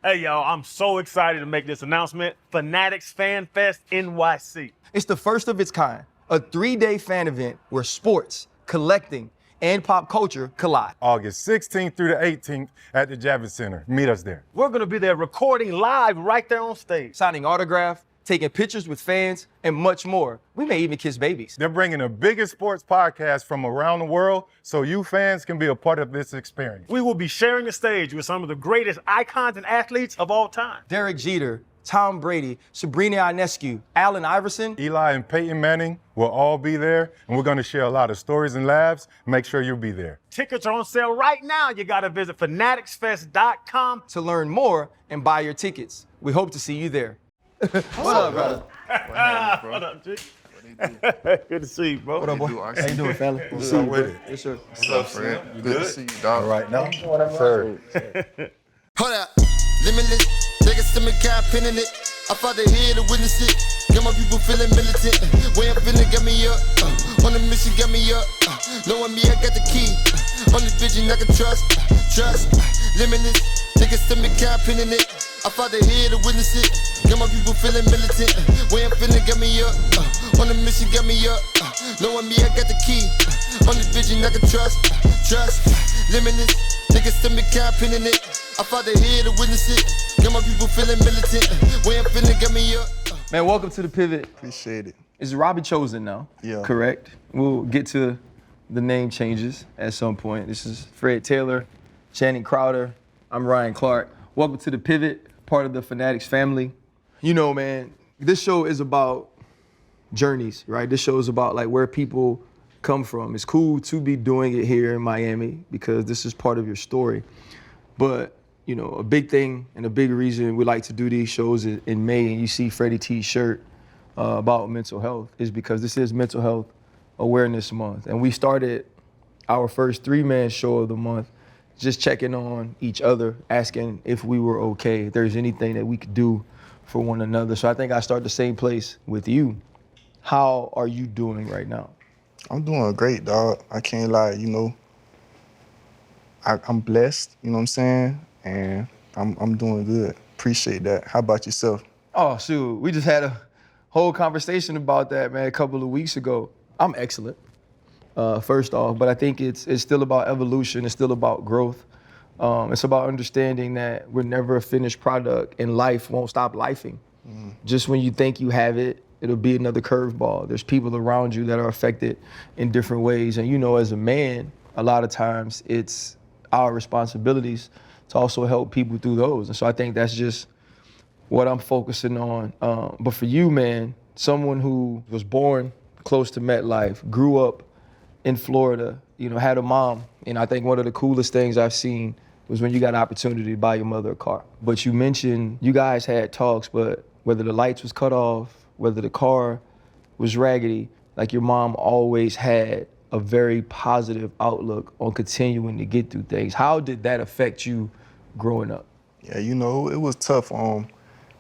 Hey, y'all, I'm so excited to make this announcement. Fanatics FanFest NYC. It's the first of its kind, a 3-day fan event where sports, collecting, and pop culture collide. August 16th through the 18th at the Javits Center. Meet us there. We're going to be there recording live right there on stage. Signing autographs, taking pictures with fans, and much more. We may even kiss babies. They're bringing the biggest sports podcast from around the world so you fans can be a part of this experience. We will be sharing the stage with some of the greatest icons and athletes of all time. Derek Jeter, Tom Brady, Sabrina Ionescu, Allen Iverson. Eli and Peyton Manning will all be there, and we're going to share a lot of stories and laughs. Make sure you'll be there. Tickets are on sale right now. You got to visit fanaticsfest.com to learn more and buy your tickets. We hope to see you there. What up, brother? What up, G? Good to see you, bro. What up, boy? How you doing, fella? What's up with it? Yes, sir. What's up, friend? Good to see you, dog. All right, now, sir. Hold up, limitless. Niggas send me kind pinning it. I fought the head to witness it. Got my people feeling militant. Way I'm feeling got me up. On the mission got me up. Knowing me, I got the key. Only vision I can trust. Limitless. Niggas send me kind pinning it. I fought the head to witness it. Got my people feeling militant. Way I'm feeling got me up. On the mission got me up. Knowing me, I got the key. Only vision I can trust. Limitless. Niggas send me kind pinning it. I fought the head to witness it. Got my people feeling militant. Way I'm feeling got me up. Man, welcome to the Pivot. Appreciate it. It's Robbie Chosen now. Yeah. Correct. We'll get to the name changes at some point. This is Fred Taylor, Channing Crowder. I'm Ryan Clark. Welcome to the Pivot, part of the Fanatics family. You know, man, this show is about journeys, right? This show is about like where people come from. It's cool to be doing it here in Miami because this is part of your story. But you know, a big thing and a big reason we like to do these shows in May, and you see Freddie T's shirt about mental health, is because this is Mental Health Awareness Month. And we started our first 3-man show of the month just checking on each other, asking if we were okay, if there's anything that we could do for one another. So I think I start the same place with you. How are you doing right now? I'm doing great, dog. I can't lie, you know. I'm blessed, you know what I'm saying? And I'm doing good. Appreciate that. How about yourself? Oh, shoot. We just had a whole conversation about that, man, a couple of weeks ago. I'm excellent, first off, but I think it's still about evolution. It's still about growth. It's about understanding that we're never a finished product, and life won't stop lifing. Just when you think you have it, it'll be another curveball. There's people around you that are affected in different ways. And you know, as a man, a lot of times it's our responsibilities to also help people through those. And so I think that's just what I'm focusing on. But for you, man, someone who was born close to MetLife, grew up in Florida, you know, had a mom. And I think one of the coolest things I've seen was when you got an opportunity to buy your mother a car. But you mentioned you guys had talks, but whether the lights was cut off, whether the car was raggedy, like your mom always had a very positive outlook on continuing to get through things. How did that affect you growing up? Yeah, you know, it was tough.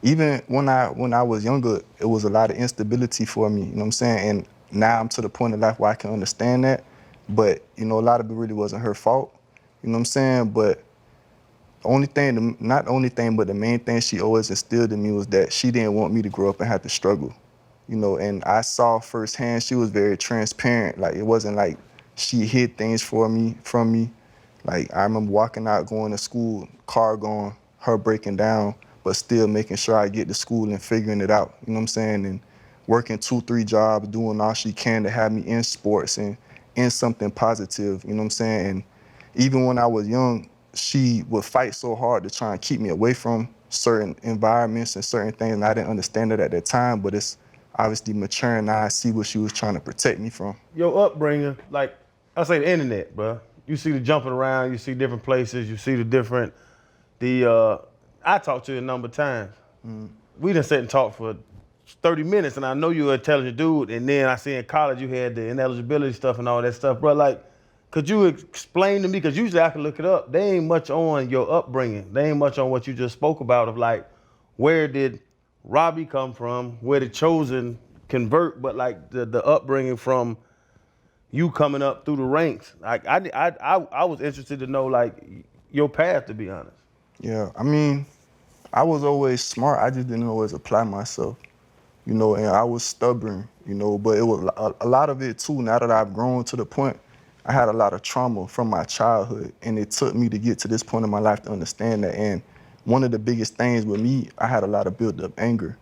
Even when I was younger, it was a lot of instability for me, you know what I'm saying? And now I'm to the point in life where I can understand that. But, you know, a lot of it really wasn't her fault, you know what I'm saying? But the main thing she always instilled in me was that she didn't want me to grow up and have to struggle. You know, and I saw firsthand she was very transparent. Like, it wasn't like she hid things from me. Like, I remember walking out, going to school, car going, her breaking down, but still making sure I get to school and figuring it out, you know what I'm saying? And working 2-3 jobs, doing all she can to have me in sports and in something positive, you know what I'm saying? And even when I was young, she would fight so hard to try and keep me away from certain environments and certain things, and I didn't understand it at that time, but it's obviously maturing now. I see what she was trying to protect me from. Your upbringing, like I say, the internet, bro. You see the jumping around, you see different places, you see I talked to you a number of times. We done sat and talked for 30 minutes, and I know you're an intelligent dude, and then I see in college you had the ineligibility stuff and all that stuff, bro. Like, could you explain to me, because usually I can look it up, they ain't much on your upbringing. They ain't much on what you just spoke about of like, where did Robbie come from, where did Chosen convert, but like the upbringing from you coming up through the ranks. Like I was interested to know like your path, to be honest. Yeah, I mean, I was always smart. I just didn't always apply myself, you know, and I was stubborn, you know, but it was a lot of it too. Now that I've grown to the point, I had a lot of trauma from my childhood, and it took me to get to this point in my life to understand that. And one of the biggest things with me, I had a lot of built up anger,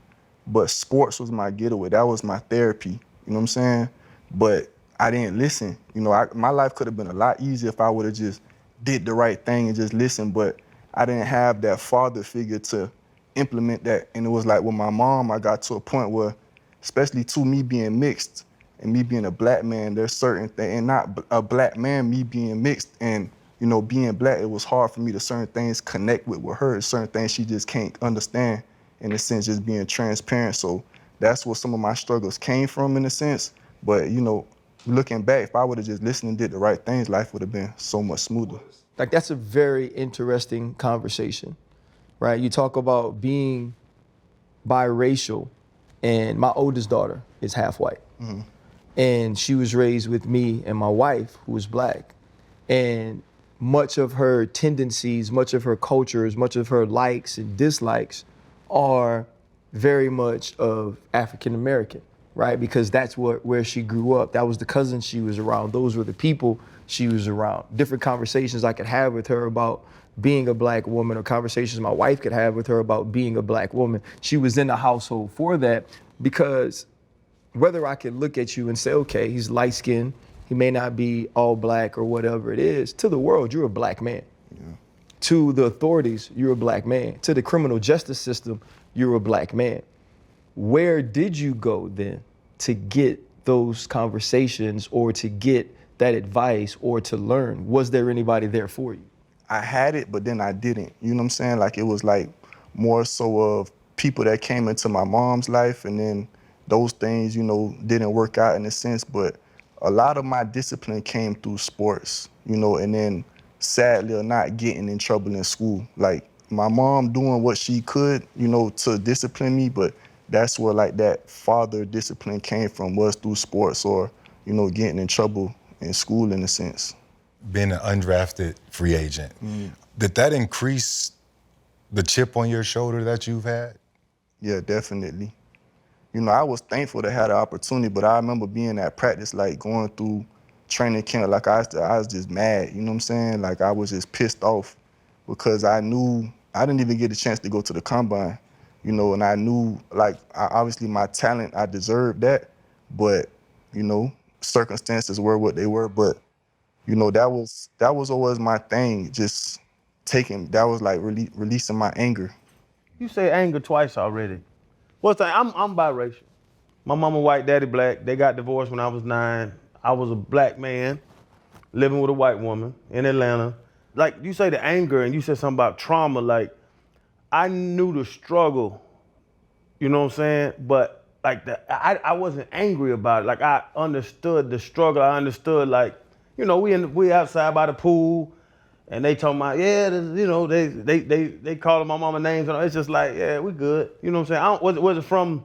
but sports was my getaway. That was my therapy, you know what I'm saying? But I didn't listen. You know, my life could have been a lot easier if I would have just did the right thing and just listened, but I didn't have that father figure to implement that. And it was like with my mom, I got to a point where, especially to me being mixed and me being a black man, there's certain things, and not a black man, me being mixed and, you know, being black, it was hard for me to certain things connect with her, certain things she just can't understand, in a sense, just being transparent. So that's where some of my struggles came from, in a sense. But, you know, looking back, if I would have just listened and did the right things, life would have been so much smoother. Like, that's a very interesting conversation, right? You talk about being biracial, and my oldest daughter is half white. Mm-hmm. And she was raised with me and my wife, who was black. And much of her tendencies, much of her cultures, much of her likes and dislikes are very much of African American, right? Because that's where she grew up. That was the cousins she was around. Those were the people she was around. Different conversations I could have with her about being a black woman, or conversations my wife could have with her about being a black woman. She was in the household for that, because whether I could look at you and say, okay, he's light-skinned, he may not be all black or whatever it is, to the world, you're a black man. Yeah. To the authorities, you're a black man. To the criminal justice system, you're a black man. Where did you go then to get those conversations, or to get that advice, or to learn? Was there anybody there for you? I had it, but then I didn't. You know what I'm saying? Like, it was like more so of people that came into my mom's life, and then those things, you know, didn't work out in a sense. But a lot of my discipline came through sports, you know, and then sadly or not getting in trouble in school. Like, my mom doing what she could, you know, to discipline me, but that's where like that father discipline came from, was through sports, or, you know, getting in trouble in school in a sense. Being an undrafted free agent, did that increase the chip on your shoulder that you've had? Yeah, definitely. You know, I was thankful to have the opportunity, but I remember being at practice, like going through training camp, like I was just mad, you know what I'm saying? Like, I was just pissed off because I knew I didn't even get a chance to go to the combine, you know, and I knew, like, obviously my talent, I deserved that, but, you know, circumstances were what they were. But, you know, that was always my thing, just that was like releasing my anger. You say anger twice already. What's that? I'm biracial. My mama white, daddy black. They got divorced when I was 9. I was a black man living with a white woman in Atlanta. Like, you say the anger, and you said something about trauma. Like, I knew the struggle, you know what I'm saying? But like, I wasn't angry about it. Like, I understood the struggle. I understood, like, you know, we outside by the pool, and they talking about, yeah, you know, they calling my mama names, and it's just like, yeah, we good. You know what I'm saying? Was it from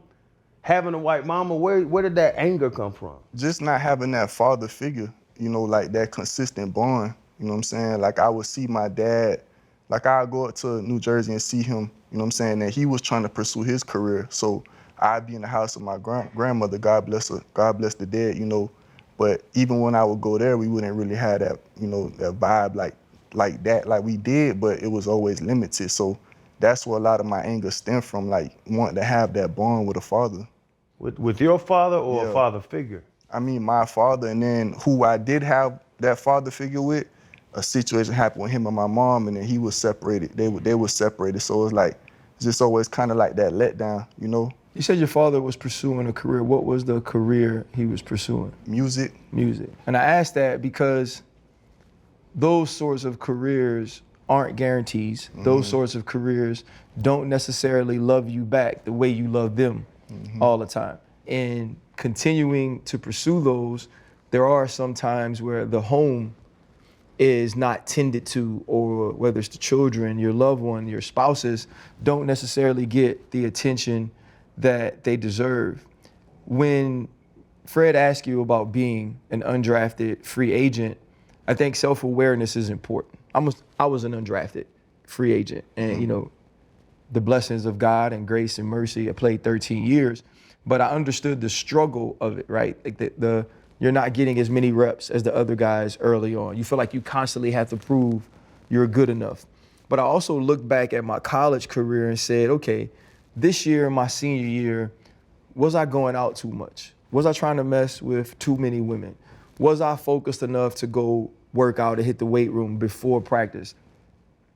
having a white mama? Where did that anger come from? Just not having that father figure, you know, like that consistent bond. You know what I'm saying? Like, I would see my dad, like, I'd go up to New Jersey and see him, you know what I'm saying, and he was trying to pursue his career. So I'd be in the house of my grandmother, God bless her, God bless the dead, you know. But even when I would go there, we wouldn't really have that, you know, that vibe like that, like we did, but it was always limited. So that's where a lot of my anger stemmed from, like wanting to have that bond with a father. With your father, or a father figure? I mean, my father, and then who I did have that father figure with, a situation happened with him and my mom, and then he was separated. They were separated. So it was like, just always kind of like that letdown, you know? You said your father was pursuing a career. What was the career he was pursuing? Music. Music. And I asked that because those sorts of careers aren't guarantees. Mm-hmm. Those sorts of careers don't necessarily love you back the way you love them all the time. And continuing to pursue those, there are some times where the home is not tended to, or whether it's the children, your loved one, your spouses, don't necessarily get the attention that they deserve. When Fred asked you about being an undrafted free agent, I think self-awareness is important. I was an undrafted free agent, and you know, the blessings of God and grace and mercy. I played 13 years, but I understood the struggle of it, right? Like you're not getting as many reps as the other guys early on. You feel like you constantly have to prove you're good enough. But I also looked back at my college career and said, okay, this year, my senior year, was I going out too much? Was I trying to mess with too many women? Was I focused enough to go work out and hit the weight room before practice?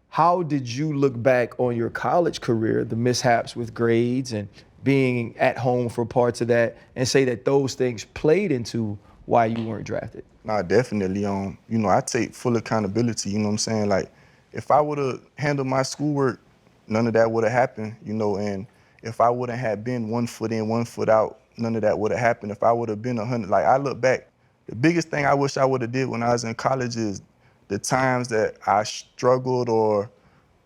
How did you look back on your college career, the mishaps with grades and being at home for parts of that, and say that those things played into why you weren't drafted? Nah, definitely. You know, I take full accountability, you know what I'm saying? Like, if I would have handled my schoolwork, none of that would have happened, you know, and if I wouldn't have been 1 foot in, 1 foot out, none of that would have happened. If I would have been 100, like, I look back, the biggest thing I wish I would have did when I was in college is the times that I struggled or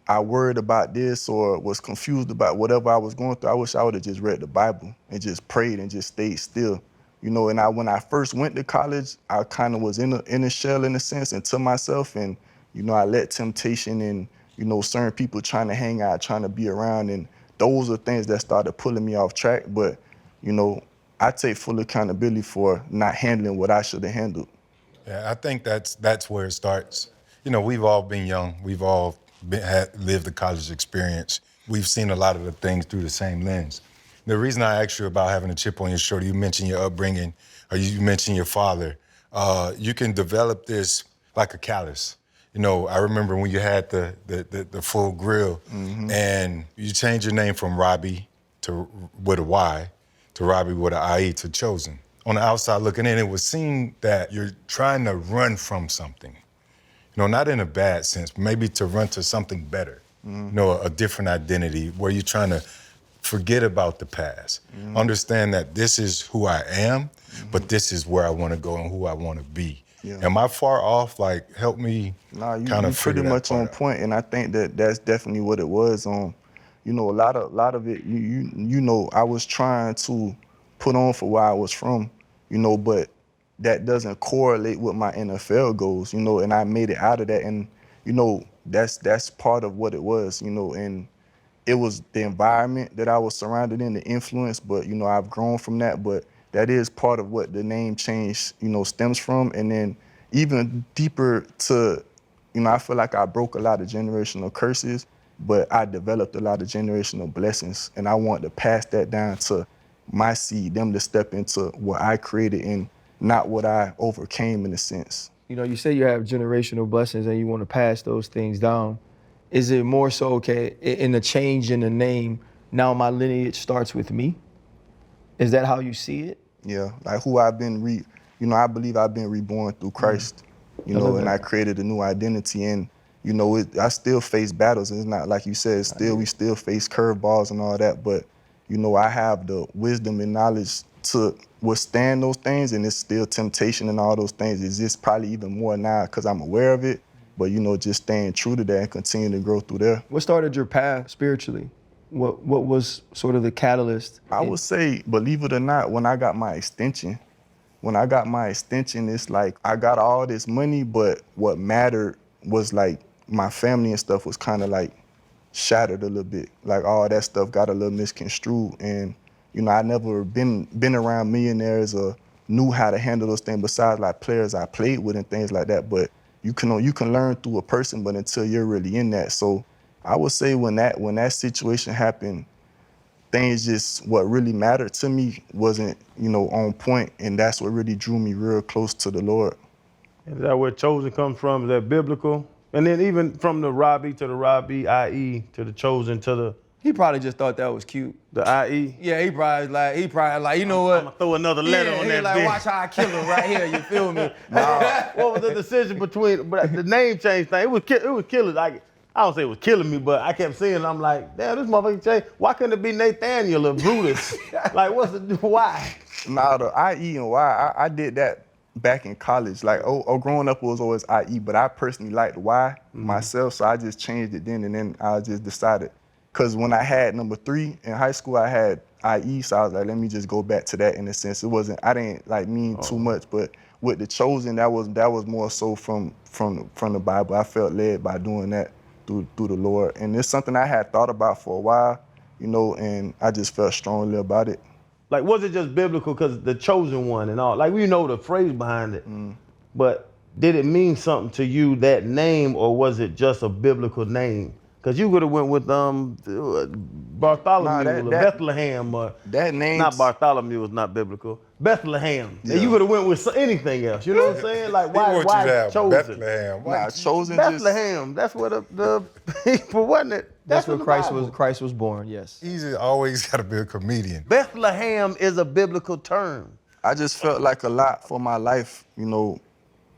I worried about this or was confused about whatever I was going through. I wish I would have just read the Bible and just prayed and just stayed still. You know, and when I first went to college, I kind of was in a shell in a sense and to myself, and, you know, I let temptation and, you know, certain people trying to hang out, trying to be around, and those are things that started pulling me off track. But, you know, I take full accountability for not handling what I should have handled. Yeah, I think that's where it starts. You know, we've all been young. We've all lived the college experience. We've seen a lot of the things through the same lens. The reason I asked you about having a chip on your shoulder, you mentioned your upbringing, or you mentioned your father. You can develop this like a callus. You know, I remember when you had the full grill, and you changed your name from Robbie with a Y to Robbie with an IE to Chosen. On the outside looking in, it was seen that you're trying to run from something. You know, not in a bad sense, maybe to run to something better. You know, a different identity where you're trying to forget about the past. Understand that this is who I am, but this is where I want to go and who I want to be. Yeah. Am I far off? Like, help me kind of pretty much on point, and I think that's definitely what it was. You know, a lot of it, you know, I was trying to put on for where I was from, you know, but that doesn't correlate with my NFL goals, you know, and I made it out of that, and, you know, that's part of what it was, you know, and it was the environment that I was surrounded in, the influence, but, you know, I've grown from that, but that is part of what the name change, you know, stems from. And then even deeper to, you know, I feel like I broke a lot of generational curses, but I developed a lot of generational blessings, and I want to pass that down to my seed, them to step into what I created and not what I overcame in a sense. You know, you say you have generational blessings and you want to pass those things down. Is it more so, okay, in the change in the name, now my lineage starts with me? Is that how you see it? Yeah, like who I've been, you know, I believe I've been reborn through Christ, you know, and I created a new identity. And, you know, I still face battles. It's not like you said, we still face curveballs and all that, but, you know, I have the wisdom and knowledge to withstand those things, and it's still temptation and all those things. It's just probably even more now because I'm aware of it, but, you know, just staying true to that and continue to grow through there. What started your path spiritually? What was sort of the catalyst? I would say, believe it or not, when I got my extension, it's like I got all this money, but what mattered was like my family and stuff was kind of like shattered a little bit. Like all that stuff got a little misconstrued, and, you know, I never been around millionaires or knew how to handle those things besides like players I played with and things like that. But you can learn through a person, but until you're really in that. So I would say when that situation happened, things just, what really mattered to me wasn't, you know, on point, and that's what really drew me real close to the Lord. Is that where Chosen comes from? Is that biblical? And then even from the Robbie to the Robbie IE to the Chosen to the... He probably just thought that was cute. The IE? Yeah, he probably like, you know what? I'm gonna throw another letter on that. Like, watch how I kill him right here. You feel me? What was the decision between? But the name change thing, it was killing. Like, I don't say it was killing me, but I kept seeing it. I'm like, damn, this motherfucker changed. Why couldn't it be Nathaniel or Brutus? Like, why? Nah, the IE and Y, I did that back in college. Like, growing up was always IE, but I personally liked Y myself, so I just changed it then, and then I just decided. Because when I had number 3 in high school, I had IE, so I was like, let me just go back to that in a sense. I didn't like mean too much, but with the Chosen, that was more so from the Bible. I felt led by doing that. through the Lord. And it's something I had thought about for a while, you know, and I just felt strongly about it. Like, was it just biblical because the chosen one and all? Like, we know the phrase behind it, but did it mean something to you, that name, or was it just a biblical name? Because you could have went with Bartholomew or Bethlehem or that name. Not Bartholomew was not biblical. Bethlehem. Yeah. And you could have went with anything else. You know what I'm saying? Like, why chosen? Bethlehem. Nah, chosen. Bethlehem. That's where the people, wasn't it? That's where in the Christ Bible. was born. Yes. He's always got to be a comedian. Bethlehem is a biblical term. I just felt like a lot for my life, you know,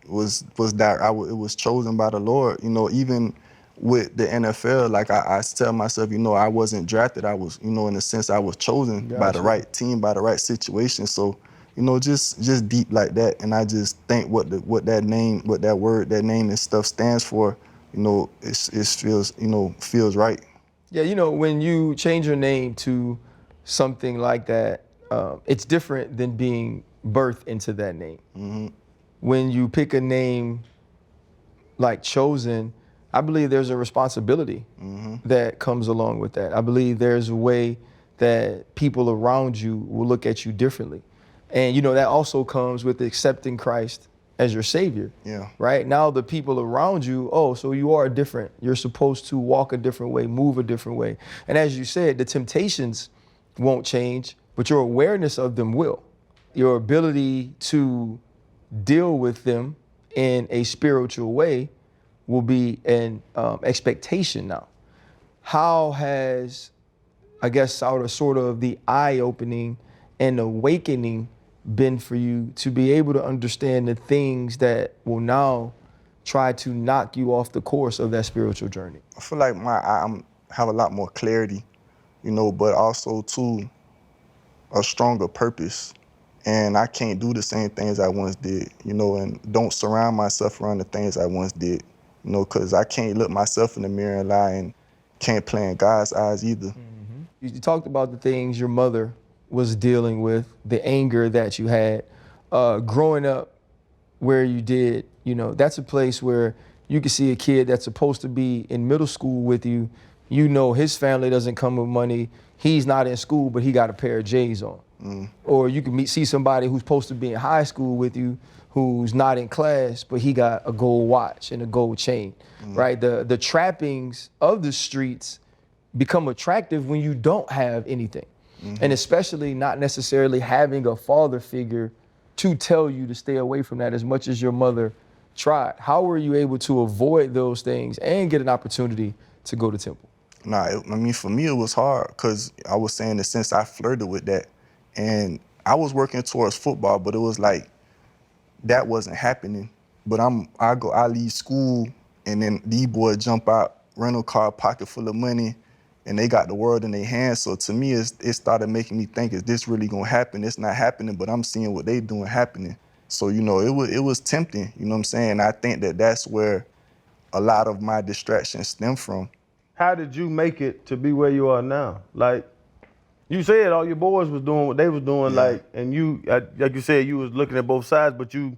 was that it was chosen by the Lord. You know, even with the NFL, like I tell myself, you know, I wasn't drafted. I was, you know, in a sense, I was chosen by the right team, by the right situation. So, you know, just deep like that. And I just think what that name, what that word, that name and stuff stands for, you know, it feels right. Yeah, you know, when you change your name to something like that, it's different than being birthed into that name. Mm-hmm. When you pick a name like Chosen, I believe there's a responsibility that comes along with that. I believe there's a way that people around you will look at you differently. And, you know, that also comes with accepting Christ as your Savior. Yeah. Right? Now the people around you, oh, so you are different. You're supposed to walk a different way, move a different way. And as you said, the temptations won't change, but your awareness of them will. Your ability to deal with them in a spiritual way will be an expectation now. How has, I guess, sort of the eye-opening and awakening been for you to be able to understand the things that will now try to knock you off the course of that spiritual journey? I feel like I have a lot more clarity, you know, but also too a stronger purpose. And I can't do the same things I once did, you know, and don't surround myself around the things I once did, you know, because I can't look myself in the mirror and lie, and can't play in God's eyes either. You talked about the things your mother was dealing with, the anger that you had. Growing up where you did, you know, that's a place where you can see a kid that's supposed to be in middle school with you. You know his family doesn't come with money. He's not in school, but he got a pair of J's on. Or you can see somebody who's supposed to be in high school with you who's not in class, but he got a gold watch and a gold chain, right? The trappings of the streets become attractive when you don't have anything. And especially not necessarily having a father figure to tell you to stay away from that as much as your mother tried. How were you able to avoid those things and get an opportunity to go to Temple? Nah, I mean, for me, it was hard because I was saying that since I flirted with that, and I was working towards football, but it was like that wasn't happening. But I leave school, and then these boys jump out, rental car, pocket full of money, and they got the world in their hands. So to me, it started making me think, is this really gonna happen? It's not happening, but I'm seeing what they doing happening. So, you know, it was tempting, you know what I'm saying? I think that's where a lot of my distractions stem from. How did you make it to be where you are now? Like, you said all your boys was doing what they was doing, like, and you, like you said, you was looking at both sides, but you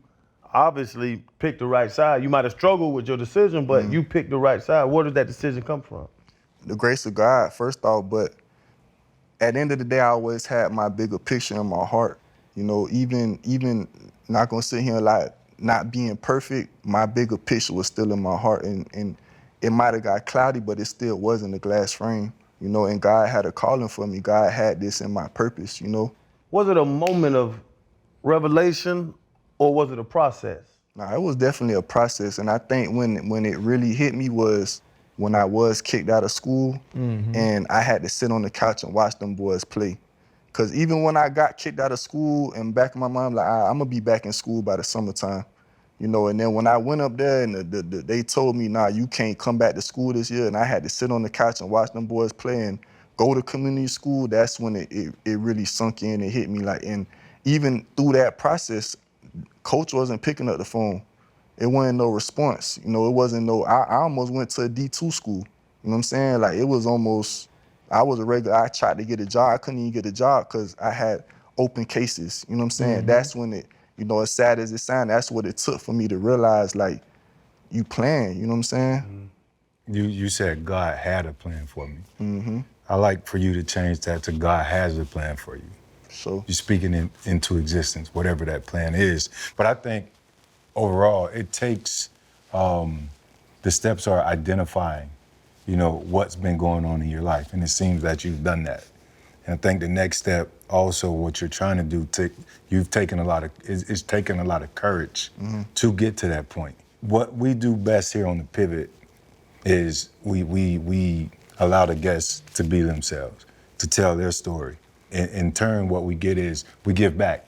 obviously picked the right side. You might have struggled with your decision, but you picked the right side. Where did that decision come from? The grace of God, first off, but at the end of the day, I always had my bigger picture in my heart. You know, even not gonna sit here and lie, not being perfect, my bigger picture was still in my heart, and it might have got cloudy, but it still wasn't a glass frame. You know, and God had a calling for me. God had this in my purpose, you know. Was it a moment of revelation or was it a process? Nah, it was definitely a process. And I think when it really hit me was when I was kicked out of school and I had to sit on the couch and watch them boys play. Because even when I got kicked out of school, and back in my mind, like, I'm going to be back in school by the summertime. You know, and then when I went up there and they told me, nah, you can't come back to school this year, and I had to sit on the couch and watch them boys play and go to community school, that's when it really sunk in and hit me. Like, and even through that process, coach wasn't picking up the phone. It wasn't no response. You know, it wasn't no, I almost went to a D2 school. You know what I'm saying? Like, it was almost, I was a regular, I tried to get a job. I couldn't even get a job because I had open cases. You know what I'm saying? That's when it, you know, as sad as it sounded, that's what it took for me to realize, like, you playing, you know what I'm saying? You said God had a plan for me. I like for you to change that to God has a plan for you. So You're speaking into existence, whatever that plan is. But I think overall, it takes, the steps are identifying, what's been going on in your life. And it seems that you've done that. And I think the next step, also what you're trying to do, it's taken a lot of courage to get to that point. What we do best here on the Pivot is we allow the guests to be themselves, to tell their story. In turn, what we get is we give back.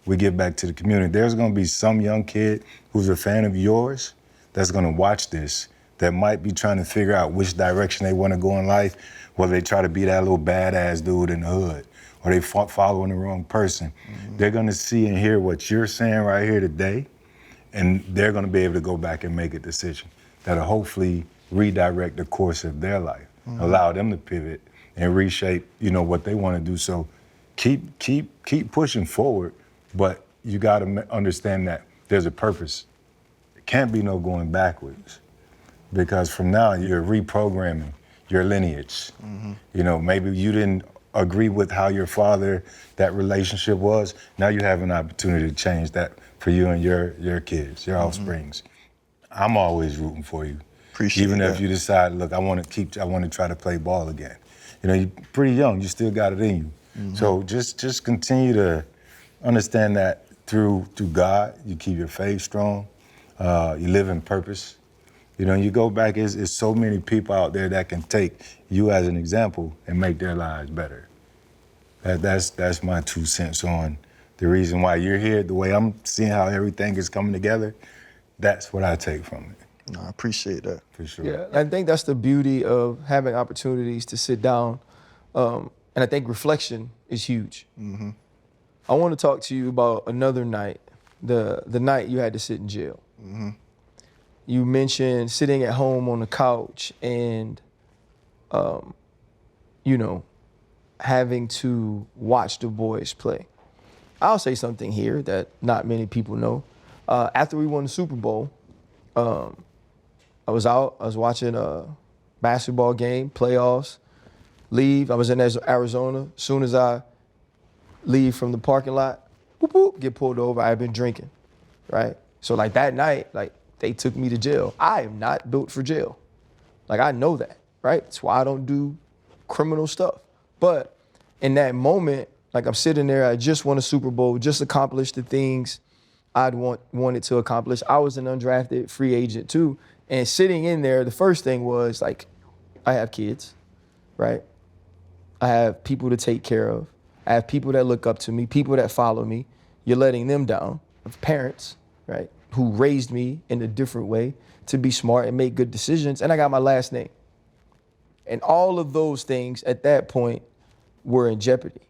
We give back to the community. There's gonna be some young kid who's a fan of yours that's gonna watch this, that might be trying to figure out which direction they wanna go in life, whether they try to be that little badass dude in the hood, or they following the wrong person. They're gonna see and hear what you're saying right here today, and they're gonna be able to go back and make a decision that'll hopefully redirect the course of their life, allow them to pivot and reshape, what they want to do. So keep pushing forward, but you got to understand that there's a purpose. It can't be no going backwards, because from now you're reprogramming your lineage. Maybe you didn't agree with how your father, that relationship was. Now you have an opportunity to change that for you and your kids, your offsprings. I'm always rooting for you. Appreciate Even that. if you decide, look, I want to try to play ball again. You're pretty young, you still got it in you. So just continue to understand that through God, you keep your faith strong, you live in purpose. You go back, there's so many people out there that can take you as an example and make their lives better. That's my 2 cents on the reason why you're here, the way I'm seeing how everything is coming together. That's what I take from it. No, I appreciate that. For sure. Yeah, I think that's the beauty of having opportunities to sit down. And I think reflection is huge. I want to talk to you about another night, the night you had to sit in jail. You mentioned sitting at home on the couch and, having to watch the boys play. I'll say something here that not many people know. After we won the Super Bowl, I was watching a basketball game, playoffs, leave. I was in Arizona. As soon as I leave from the parking lot, boop, boop, get pulled over. I had been drinking, right? So like that night, they took me to jail. I am not built for jail. I know that, right? That's why I don't do criminal stuff. But in that moment, I'm sitting there, I just won a Super Bowl, just accomplished the things I'd wanted to accomplish. I was an undrafted free agent too. And sitting in there, the first thing was I have kids, right? I have people to take care of. I have people that look up to me, people that follow me. You're letting them down. I have parents, right, who raised me in a different way to be smart and make good decisions. And I got my last name. And all of those things at that point were in jeopardy.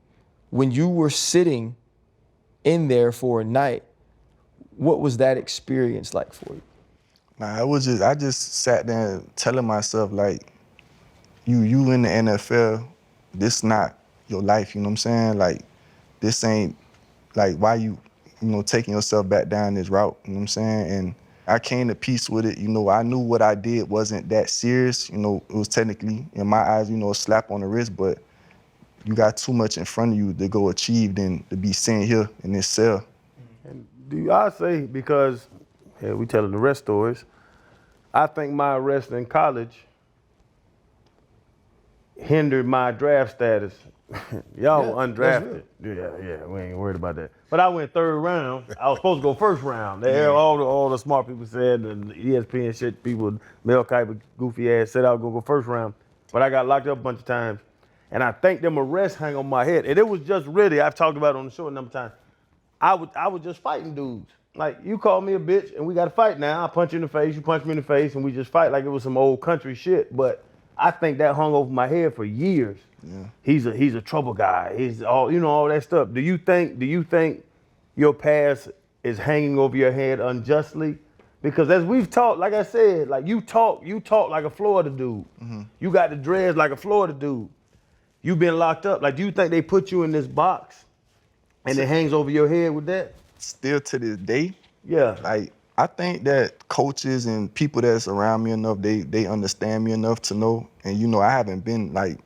When you were sitting in there for a night, what was that experience like for you? Nah, I just sat there telling myself, you in the NFL, this not your life, you know what I'm saying? This ain't, why you taking yourself back down this route, you know what I'm saying? And I came to peace with it, I knew what I did wasn't that serious, it was technically, in my eyes, a slap on the wrist, but you got too much in front of you to go achieve than to be sitting here in this cell. And I say, because we telling the rest stories, I think my arrest in college hindered my draft status. Y'all were undrafted. Yeah, we ain't worried about that. But I went 3rd round. I was supposed to go 1st round. All the smart people said, and ESPN shit people, Mel Kiper, goofy ass, said I was gonna go 1st round. But I got locked up a bunch of times. And I think them arrests hang on my head. And it was just really, I've talked about it on the show a number of times, I was just fighting dudes. You call me a bitch and we got to fight now. I punch you in the face, you punch me in the face, and we just fight like it was some old country shit. But I think that hung over my head for years. Yeah. He's a trouble guy. He's all that stuff. Do you think your past is hanging over your head unjustly? Because as we've talked, like I said, you talk like a Florida dude. You got the dreads like a Florida dude. You've been locked up. Do you think they put you in this box and it hangs over your head with that? Still to this day, yeah. I think that coaches and people that's around me enough, they understand me enough to know. And, you know, I haven't been, like,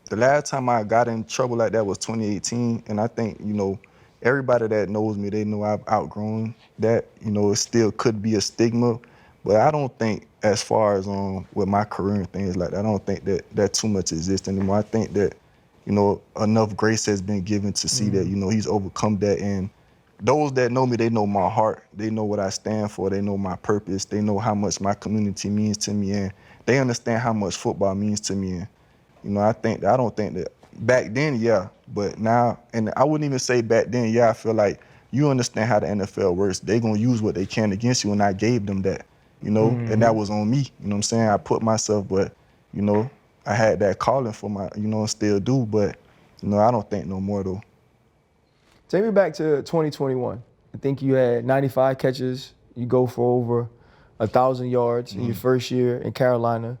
the last time I got in trouble like that was 2018. And I think, you know, everybody that knows me, they know I've outgrown that. You know, it still could be a stigma. But I don't think, as far as with my career and things like that, I don't think that too much exists anymore. I think that, you know, enough grace has been given to see that, you know, he's overcome that. And those that know me, they know my heart. They know what I stand for. They know my purpose. They know how much my community means to me. And they understand how much football means to me. And, you know, I don't think that back then, yeah, but now, and I wouldn't even say back then, yeah, I feel like you understand how the NFL works. They're going to use what they can against you, and I gave them that, you know, and that was on me. You know what I'm saying? I put myself, but, you know, I had that calling for my, you know, and still do, but, you know, I don't think no more, though. Take me back to 2021. I think you had 95 catches. You go for over 1,000 yards in your first year in Carolina.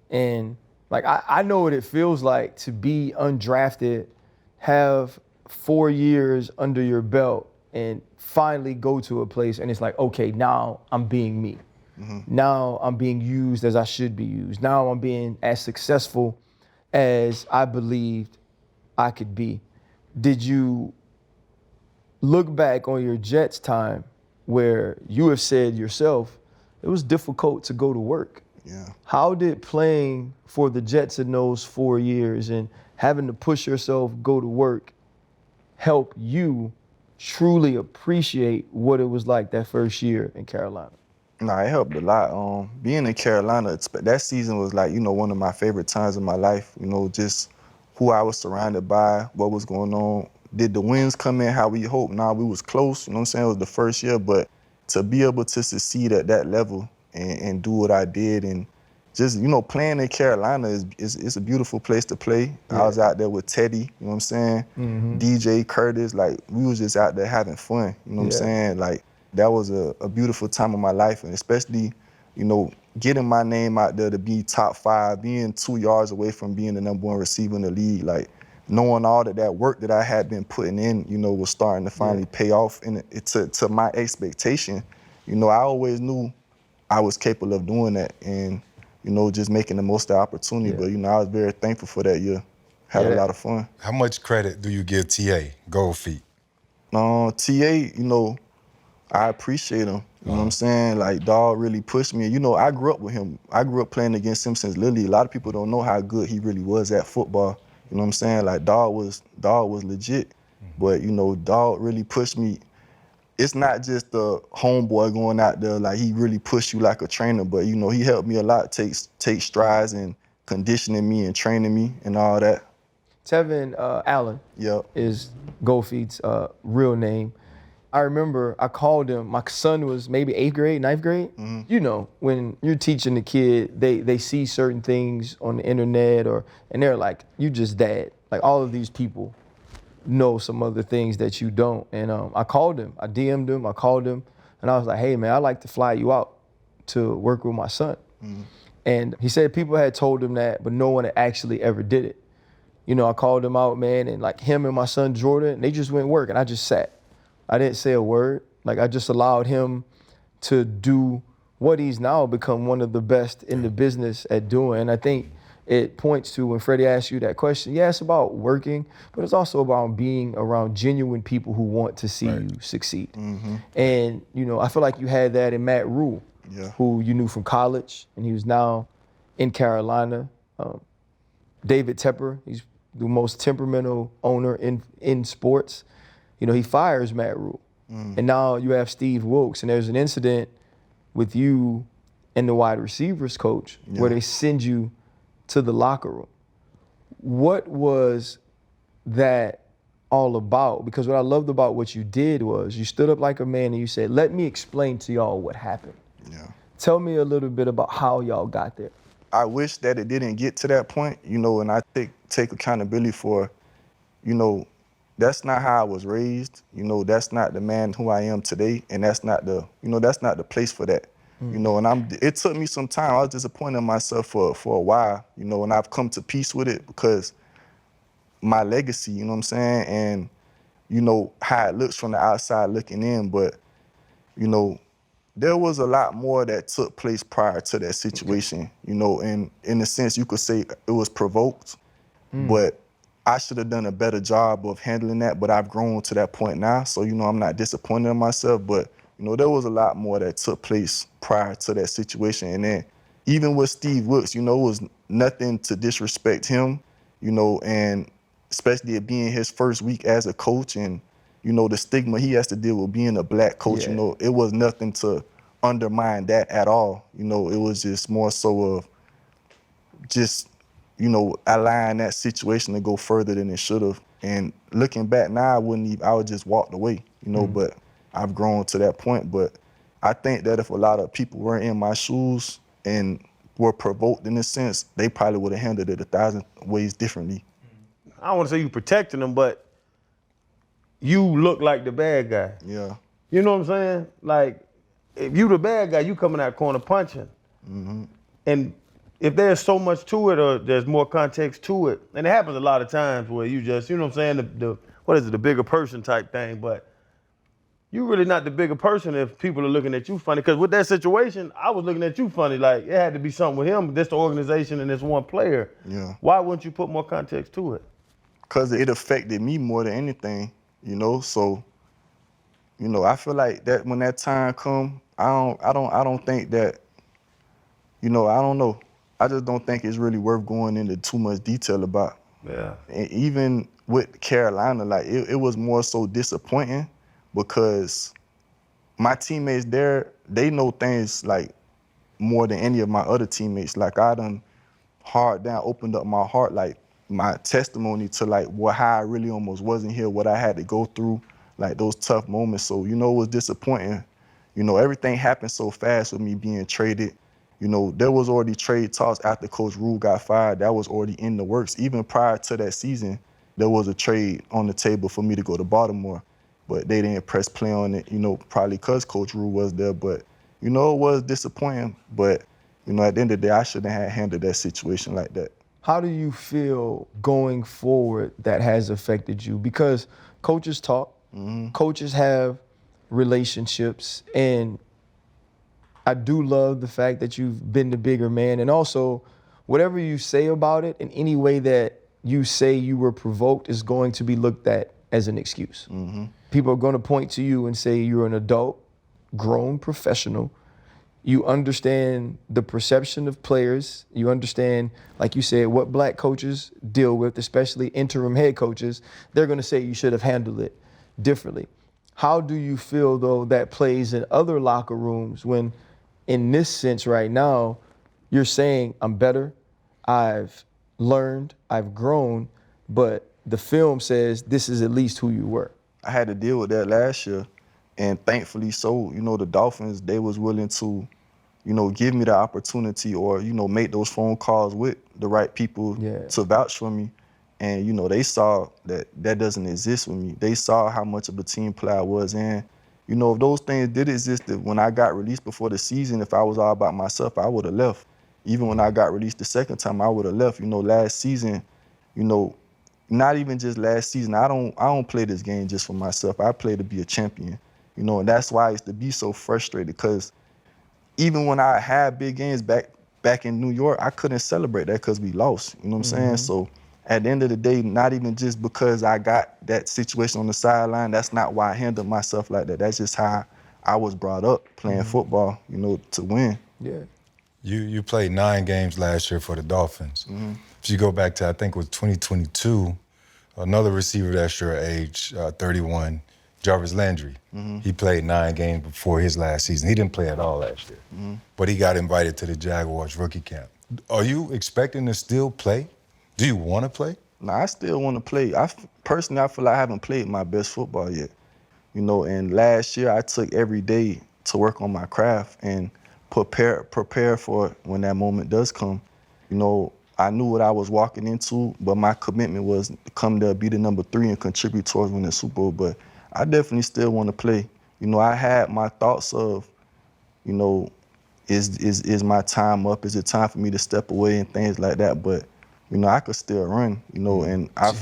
And, like, I know what it feels like to be undrafted, have 4 years under your belt, and finally go to a place and it's like, okay, now I'm being me. Now I'm being used as I should be used. Now I'm being as successful as I believed I could be. Did you look back on your Jets time where you have said yourself, it was difficult to go to work? Yeah. How did playing for the Jets in those 4 years and having to push yourself, go to work, help you truly appreciate what it was like that first year in Carolina? Nah, it helped a lot. Being in Carolina, that season was like, you know, one of my favorite times of my life. You know, just who I was surrounded by, what was going on. Did the wins come in how we hoped? Nah, we was close. You know what I'm saying? It was the first year, but to be able to succeed at that level and do what I did, and just, you know, playing in Carolina is a beautiful place to play. Yeah. I was out there with Teddy, you know what I'm saying? DJ Curtis, like, we was just out there having fun, you know what I'm saying? Like, that was a beautiful time of my life, and especially, you know, getting my name out there to be top 5, being 2 yards away from being the #1 receiver in the league, like, knowing all that work that I had been putting in, you know, was starting to finally pay off. And to my expectation, you know, I always knew I was capable of doing that and, you know, just making the most of the opportunity. But, you know, I was very thankful for that year. Had a lot of fun. How much credit do you give TA, Gold Feet? TA, you know, I appreciate him. You know what I'm saying? Like, dog really pushed me. You know, I grew up with him. I grew up playing against him since Lily. A lot of people don't know how good he really was at football. You know what I'm saying? Like, dog was legit. But, you know, dog really pushed me. It's not just the homeboy going out there, like, he really pushed you like a trainer, but, you know, he helped me a lot take strides in conditioning me and training me and all that. Tevin Allen is Goldfeet's real name. I remember I called him, my son was maybe 8th grade, 9th grade. You know, when you're teaching the kid, they see certain things on the internet and they're like, you just dad. Like, all of these people know some other things that you don't. And I called him, I DM'd him, I called him, and I was like, hey man, I'd like to fly you out to work with my son. And he said people had told him that, but no one had actually ever did it. You know, I called him out, man, and like him and my son Jordan, they just went work and I just sat. I didn't say a word. Like, I just allowed him to do what he's now become one of the best in the business at doing. And I think it points to when Freddie asked you that question, yeah, it's about working, but it's also about being around genuine people who want to see you succeed. And, you know, I feel like you had that in Matt Rule, who you knew from college, and he was now in Carolina. David Tepper, he's the most temperamental owner in sports. You know, he fires Matt Rule. And now you have Steve Wilkes, and there's an incident with you and the wide receivers coach where they send you to the locker room. What was that all about? Because what I loved about what you did was you stood up like a man and you said, let me explain to y'all what happened. Tell me a little bit about how y'all got there. I wish that it didn't get to that point, you know, and I take accountability for, you know, that's not how I was raised. You know, that's not the man who I am today, and that's not the place for that. You know, and it took me some time. I was disappointed in myself for a while, you know, and I've come to peace with it because my legacy, you know what I'm saying, and, you know, how it looks from the outside looking in, but, you know, there was a lot more that took place prior to that situation, you know, and in a sense you could say it was provoked, but I should have done a better job of handling that, but I've grown to that point now, so, you know, I'm not disappointed in myself, but, you know, there was a lot more that took place prior to that situation, and then even with Steve Wilkes, you know, it was nothing to disrespect him, you know, and especially it being his first week as a coach and, you know, the stigma he has to deal with being a black coach, you know, it was nothing to undermine that at all. You know, it was just more so of just, you know, allowing that situation to go further than it should have. And looking back now, I would have just walked away, you know, but I've grown to that point. But I think that if a lot of people were in my shoes and were provoked in a sense, they probably would have handled it 1,000 ways differently. I don't want to say you protecting them, but you look like the bad guy. Yeah. You know what I'm saying? Like, if you the bad guy, you coming out corner punching. And if there's so much to it or there's more context to it, and it happens a lot of times where you just, you know what I'm saying, the bigger person type thing, but you really not the bigger person if people are looking at you funny. Because with that situation, I was looking at you funny. Like, it had to be something with him, this the organization and this one player. Yeah. Why wouldn't you put more context to it? Because it affected me more than anything, you know. So, you know, I feel like that when that time come, I don't think that, you know, I don't know. I just don't think it's really worth going into too much detail about. Yeah. And even with Carolina, like it was more so disappointing because my teammates there, they know things like more than any of my other teammates. Like I done hard down, opened up my heart, like my testimony to like how I really almost wasn't here, what I had to go through, like those tough moments. So, you know, it was disappointing. You know, everything happened so fast with me being traded. You know, there was already trade talks after Coach Rule got fired. That was already in the works. Even prior to that season, there was a trade on the table for me to go to Baltimore. But they didn't press play on it, you know, probably because Coach Rule was there. But, you know, it was disappointing. But, you know, at the end of the day, I shouldn't have handled that situation like that. How do you feel going forward that has affected you? Because coaches talk, coaches have relationships, and I do love the fact that you've been the bigger man. And also, whatever you say about it, in any way that you say you were provoked is going to be looked at as an excuse. People are going to point to you and say you're an adult, grown professional. You understand the perception of players. You understand, like you said, what black coaches deal with, especially interim head coaches. They're going to say you should have handled it differently. How do you feel, though, that plays in other locker rooms when, in this sense right now, you're saying, I'm better, I've learned, I've grown, but the film says this is at least who you were? I had to deal with that last year, and thankfully so, you know, the Dolphins, they was willing to, you know, give me the opportunity or, you know, make those phone calls with the right people to vouch for me. And, you know, they saw that that doesn't exist with me. They saw how much of a team player I was in. You know, if those things did exist, when I got released before the season, if I was all about myself, I would have left. Even when I got released the second time, I would have left. You know, last season, you know, not even just last season, I don't play this game just for myself. I play to be a champion. You know, and that's why I used to be so frustrated, because even when I had big games back in New York, I couldn't celebrate that because we lost. You know what I'm saying? So at the end of the day, not even just because I got that situation on the sideline, that's not why I handled myself like that. That's just how I was brought up playing football, you know, to win. Yeah. You played 9 games last year for the Dolphins. If you go back to, I think it was 2022, another receiver that's your age, 31, Jarvis Landry, he played 9 games before his last season. He didn't play at all last year, but he got invited to the Jaguars rookie camp. Are you expecting to still play? Do you want to play? No, I still want to play. Personally, I feel like I haven't played my best football yet. You know, and last year I took every day to work on my craft and prepare for it when that moment does come. You know, I knew what I was walking into, but my commitment was to come there, be the number 3 and contribute towards winning the Super Bowl. But I definitely still want to play. You know, I had my thoughts of, you know, is my time up? Is it time for me to step away and things like that? But, you know, I could still run, you know, and I've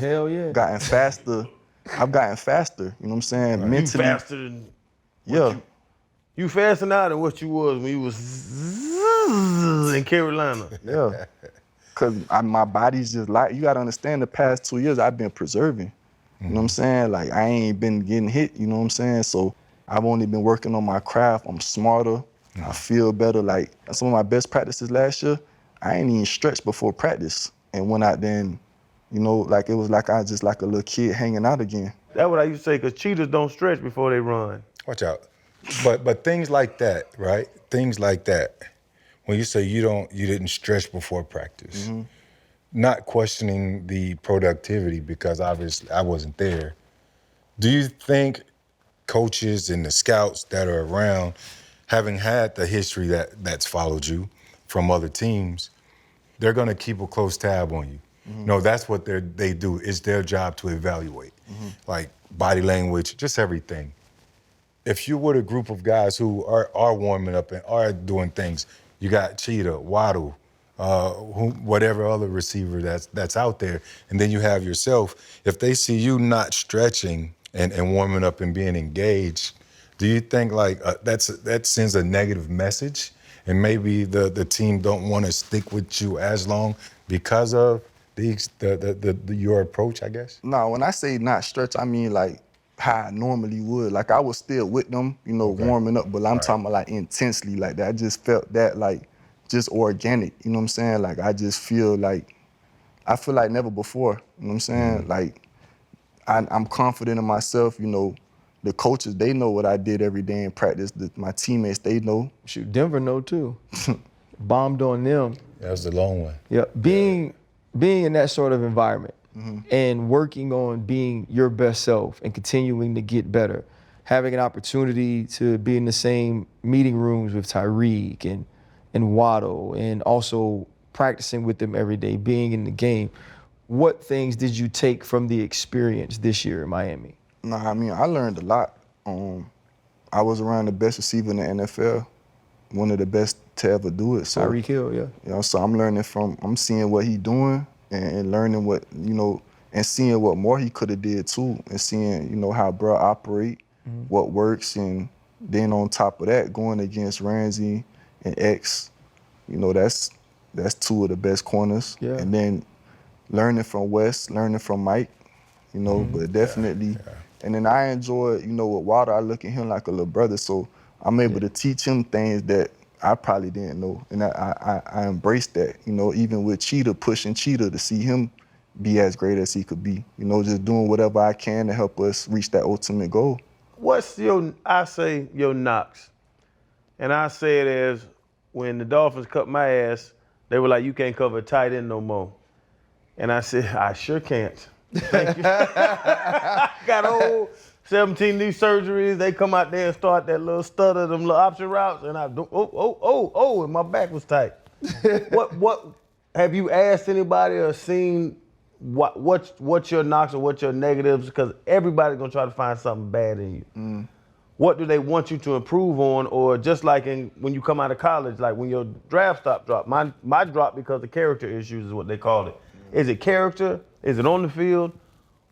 gotten faster. I've gotten faster, you know what I'm saying? Right. Mentally. You faster than Yeah. You faster now than what you was when you was in Carolina. Yeah. Cause my body's just like, you gotta understand the past 2 years I've been preserving. You know what I'm saying? Like I ain't been getting hit, you know what I'm saying? So I've only been working on my craft. I'm smarter. I feel better. Like some of my best practices last year, I ain't even stretched before practice. And went out there and, you know, like it was like I was just like a little kid hanging out again. That's what I used to say, because cheaters don't stretch before they run. Watch out. But things like that, right? Things like that. When you say you didn't stretch before practice, not questioning the productivity because obviously I wasn't there. Do you think coaches and the scouts that are around, having had the history that's followed you from other teams, they're gonna keep a close tab on you? No, that's what they do. It's their job to evaluate, like body language, just everything. If you're with a group of guys who are warming up and are doing things, you got Cheetah, Waddle, whatever other receiver that's out there, and then you have yourself. If they see you not stretching and warming up and being engaged, do you think like that sends a negative message, and maybe the team don't want to stick with you as long because of your approach, I guess? No, when I say not stretch, I mean like how I normally would. Like I was still with them, you know, warming up, but I'm talking about like intensely like that. I just felt that like just organic, you know what I'm saying? Like I just feel like never before, you know what I'm saying? Like I'm confident in myself, you know. The coaches, they know what I did every day in practice. My teammates, they know. Shoot, Denver know too. Bombed on them. That was the long one. Yeah, being in that sort of environment and working on being your best self and continuing to get better, having an opportunity to be in the same meeting rooms with Tyreek and Waddle, and also practicing with them every day, being in the game. What things did you take from the experience this year in Miami? Nah, I mean, I learned a lot. I was around the best receiver in the NFL, one of the best to ever do it. So, Tyreek Hill, yeah. You know, so I'm seeing what he doing and learning what, you know, and seeing what more he could have did too, and seeing, you know, how bro operate, what works, and then on top of that, going against Ramsey and X, you know, that's two of the best corners. Yeah. And then learning from Wes, learning from Mike, you know, but definitely. And then I enjoy, you know, with Water, I look at him like a little brother, so I'm able to teach him things that I probably didn't know, and I embrace that, you know, even with Cheetah, pushing Cheetah to see him be as great as he could be, you know, just doing whatever I can to help us reach that ultimate goal. What's your knocks? And I say it as, when the Dolphins cut my ass, they were like, you can't cover a tight end no more. And I said, I sure can't. Thank you. Got old, 17 knee surgeries. They come out there and start that little stutter, them little option routes, and I do, and my back was tight. What have you asked anybody or seen what's your knocks or what's your negatives? Because everybody's gonna try to find something bad in you. What do they want you to improve on? Or just like when you come out of college, like when your draft stock dropped, my drop because of character issues is what they call it. Is it character? Is it on the field?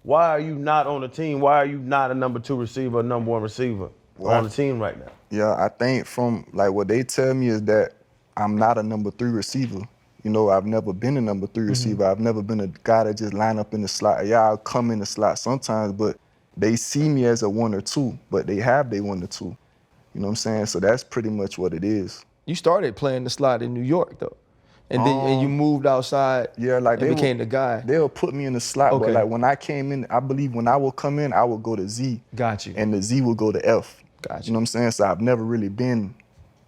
Why are you not on the team? Why are you not a number 2 receiver, or number 1 receiver on the team right now? Yeah, I think from like what they tell me is that I'm not a number 3 receiver. You know, I've never been a number 3 receiver. I've never been a guy that just line up in the slot. Yeah, I'll come in the slot sometimes, but they see me as a 1 or 2, but they have their 1 or 2. You know what I'm saying? So that's pretty much what it is. You started playing the slot in New York though. And then you moved outside. Yeah, like and became the guy. They'll put me in the slot, but like when I came in, I believe when I would come in, I would go to Z. Got you. And the Z would go to F. Got you. You know what I'm saying? So I've never really been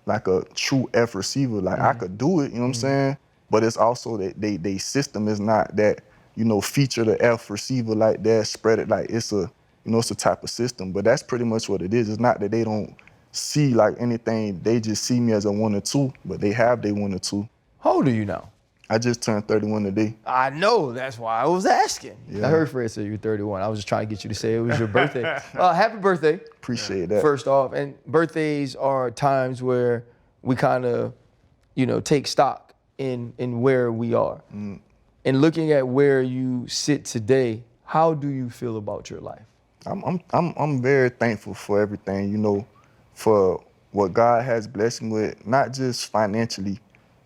like a true F receiver. Like I could do it, you know what I'm saying? But it's also that they system is not that, you know, feature the F receiver like that, spread it like it's a, you know, it's a type of system. But that's pretty much what it is. It's not that they don't see like anything. They just see me as a 1 or 2, but they have their 1 or 2. How old are you now? I just turned 31 today. I know, that's why I was asking. Yeah. I heard Fred say you're 31. I was just trying to get you to say it was your birthday. Happy birthday. Appreciate that. First off, and birthdays are times where we kind of, you know, take stock in where we are. And looking at where you sit today, how do you feel about your life? I'm very thankful for everything, you know, for what God has blessed me with, not just financially,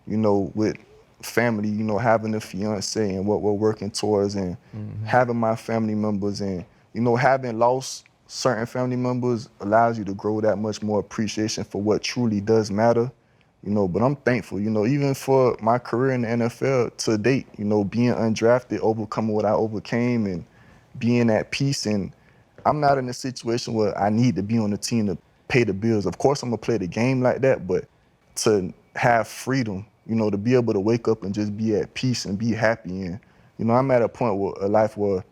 you know, with family, you know, having a fiance and what we're working towards, and having my family members, and, you know, having lost certain family members allows you to grow that much more appreciation for what truly does matter, you know. But I'm thankful, you know, even for my career in the NFL to date, you know, being undrafted, overcoming what I overcame, and being at peace. And I'm not in a situation where I need to be on the team to pay the bills. Of course, I'm gonna play the game like that, but to have freedom, you know, to be able to wake up and just be at peace and be happy. And, you know, I'm at a point of life where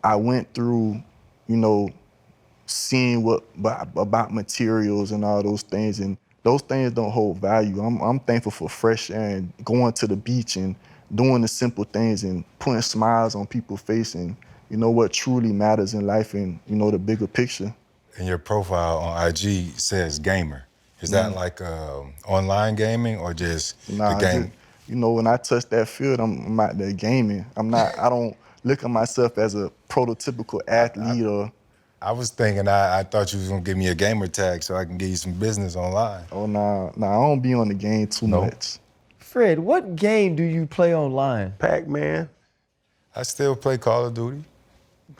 I went through, you know, seeing what about materials and all those things, and those things don't hold value. I'm thankful for fresh air and going to the beach and doing the simple things and putting smiles on people's face, and, you know, what truly matters in life, and, you know, the bigger picture. And your profile on IG says gamer. Is that like online gaming or just the game? You know, when I touch that field, I'm out there gaming. I don't look at myself as a prototypical athlete or. I was thinking, I thought you was gonna give me a gamer tag so I can give you some business online. Oh, nah, I don't be on the game too much. Fred, what game do you play online? Pac-Man. I still play Call of Duty.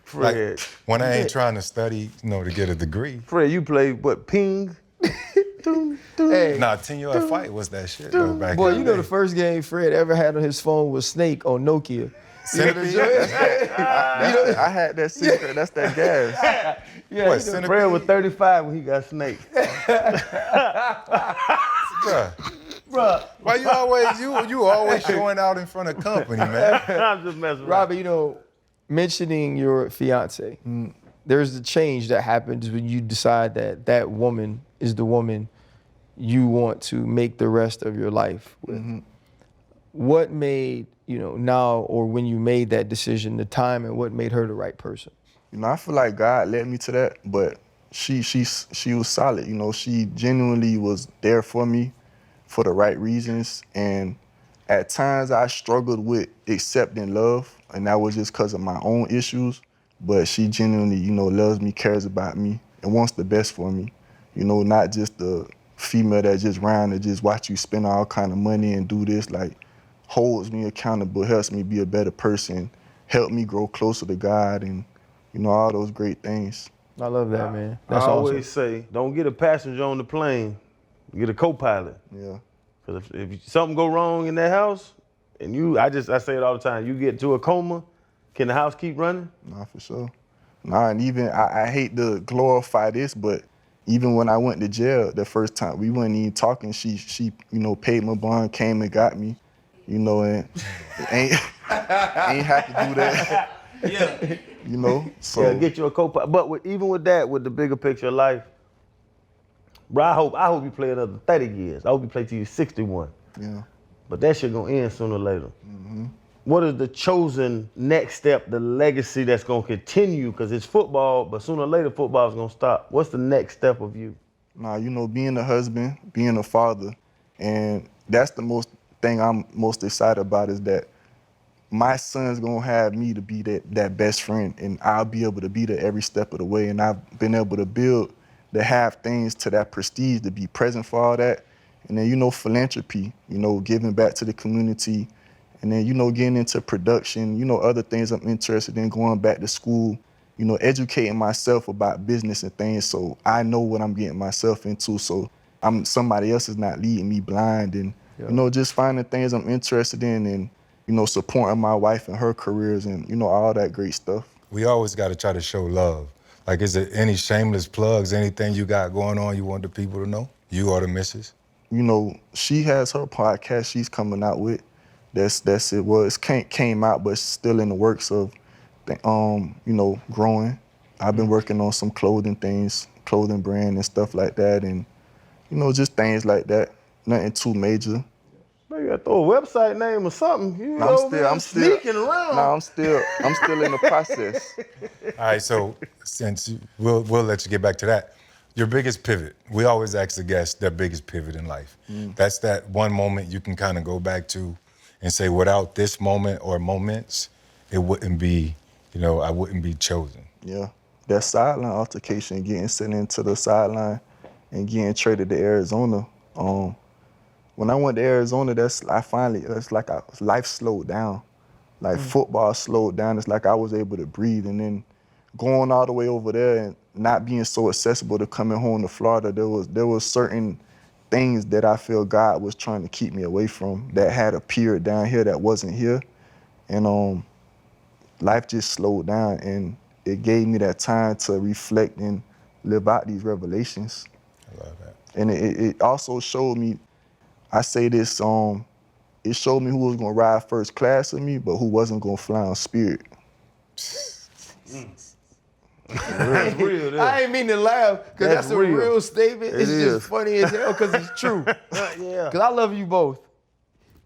Fred. Like, when I ain't trying to study, you know, to get a degree. Fred, you play what, ping? Hey, Nah, 10-yard fight was that shit though back boy, in you the know the day. first game Fred ever had on his phone was Snake on Nokia. Centipede? I had that secret. That's that gas. Yeah, What, you know, Fred was 35 when he got snaked. Bruh. Why you always showing out in front of company, man? I'm just messing around. Robbie, you know, mentioning your fiance, there's the change that happens when you decide that that woman is the woman you want to make the rest of your life with. What made, you know, now or when you made that decision, the time, and what made her the right person? You know, I feel like God led me to that, but she was solid. You know, she genuinely was there for me for the right reasons. And at times I struggled with accepting love, and that was just because of my own issues. But she genuinely, you know, loves me, cares about me, and wants the best for me. You know, not just the female that just round to just watch you spend all kind of money and do this. Like, holds me accountable, helps me be a better person, help me grow closer to God, and, you know, all those great things. I love that, man. That's I awesome. always say, don't get a passenger on the plane, get a co-pilot. Yeah. Because if something go wrong in that house, and I say it all the time, you get to a coma, can the house keep running? Nah, for sure. Nah, and even, I hate to glorify this, but even when I went to jail the first time, we weren't even talking. She you know, paid my bond, came and got me, you know, and ain't have to do that. Yeah. You know, so. Yeah, get you a co-pilot. But even with that, with the bigger picture of life, bro, I hope you play another 30 years. I hope you play till you're 61. Yeah. But that shit gonna end sooner or later. What is the chosen next step, the legacy that's gonna continue? Because it's football, but sooner or later football's gonna stop. What's the next step of you? Nah, you know, being a husband, being a father, and that's the thing I'm most excited about, is that my son's gonna have me to be that best friend, and I'll be able to be there every step of the way. And I've been able to have things to that prestige, to be present for all that. And then, you know, philanthropy, you know, giving back to the community. And then, you know, getting into production, you know, other things I'm interested in, going back to school, you know, educating myself about business and things, so I know what I'm getting myself into, so somebody else is not leading me blind. And, you know, just finding things I'm interested in, and, you know, supporting my wife and her careers, and, you know, all that great stuff. We always got to try to show love. Like, is there any shameless plugs, anything you got going on you want the people to know? You or the missus? You know, she has her podcast she's coming out with. That's it. Well, it came out, but it's still in the works of, you know, growing. I've been working on some clothing brand and stuff like that, and, you know, just things like that. Nothing too major. Man, you gotta throw a website name or something. I'm sneaking around. No, I'm still in the process. All right, so since we'll let you get back to that. Your biggest pivot. We always ask the guests their biggest pivot in life. That's that one moment you can kind of go back to and say, without this moment or moments, it wouldn't be, you know, I wouldn't be chosen. Yeah, that sideline altercation, getting sent into the sideline, and getting traded to Arizona. When I went to Arizona, it's like life slowed down. Like football slowed down. It's like I was able to breathe. And then going all the way over there and not being so accessible to coming home to Florida, there was certain things that I feel God was trying to keep me away from that had appeared down here that wasn't here. And life just slowed down, and it gave me that time to reflect and live out these revelations. I love that. And it also showed me, I say this, it showed me who was gonna ride first class with me, but who wasn't gonna fly on Spirit. That's real. That. I ain't mean to laugh, because that's a real statement. It's is. just funny as hell, because it's true. Yeah. Because I love you both.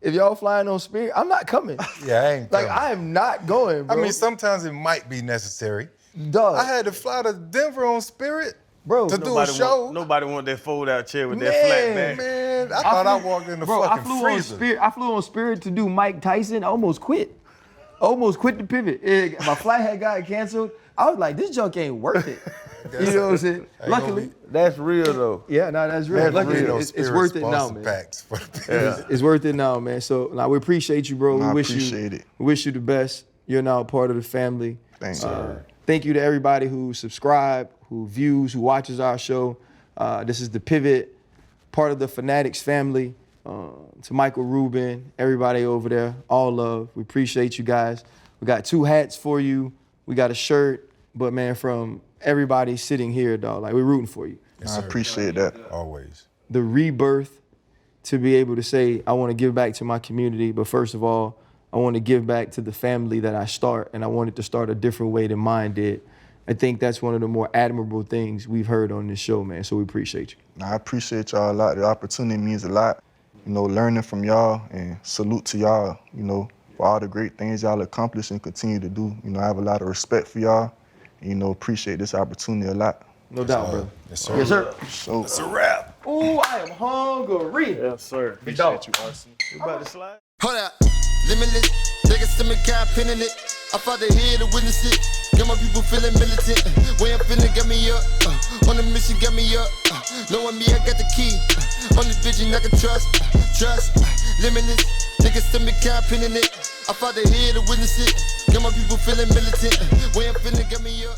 If y'all flying on Spirit, I'm not coming. Yeah, I ain't Like, coming. I am not going, bro. I mean, sometimes it might be necessary. Dog. I had to fly to Denver on Spirit Bro, to do a show. Nobody want that fold-out chair with Man, that flat back. Man, I thought I walked in the fucking freezer. I flew on Spirit to do Mike Tyson. I almost quit. Almost quit the pivot. My flight had gotten canceled. I was like, this junk ain't worth it. You know what I'm saying? Luckily. That's real though. Yeah, no, that's real. That's Luckily, real. it's worth it now, man. Packs for the Yeah. It's worth it now, man. So we appreciate you, bro. I appreciate it. We wish you the best. You're now a part of the family. Thanks. Thank you to everybody who subscribed, who views, who watches our show. This is the Pivot, part of the Fanatics family. To Michael Rubin, everybody over there, all love. We appreciate you guys. We got 2 hats for you. We got a shirt. But man, from everybody sitting here, dog, like we're rooting for you. Yes, I sir. appreciate that. Always. The rebirth, to be able to say, I want to give back to my community, but first of all, I want to give back to the family that I start, and I wanted to start a different way than mine did. I think that's one of the more admirable things we've heard on this show, man, so we appreciate you. I appreciate y'all a lot. The opportunity means a lot. You know, learning from y'all, and salute to y'all, you know, for all the great things y'all accomplish and continue to do. You know, I have a lot of respect for y'all, and, you know, appreciate this opportunity a lot. No doubt, brother. Yes, sir. Yes, sir. So, It's a wrap. Ooh, I am hungry. Yes, sir. Appreciate you, RC. We about to slide. Hold up, limitless. Take a stomach, kind pinning it. I fought the head to witness it. Got my people feeling militant. Way I'm feeling, got me up. On the mission, got me up. Knowing me, I got the key. On this vision, I can trust. Limitless. Take a stomach, kind pinning it. I fought the head to witness it. Got my people feeling militant. Way I'm feeling, got me up.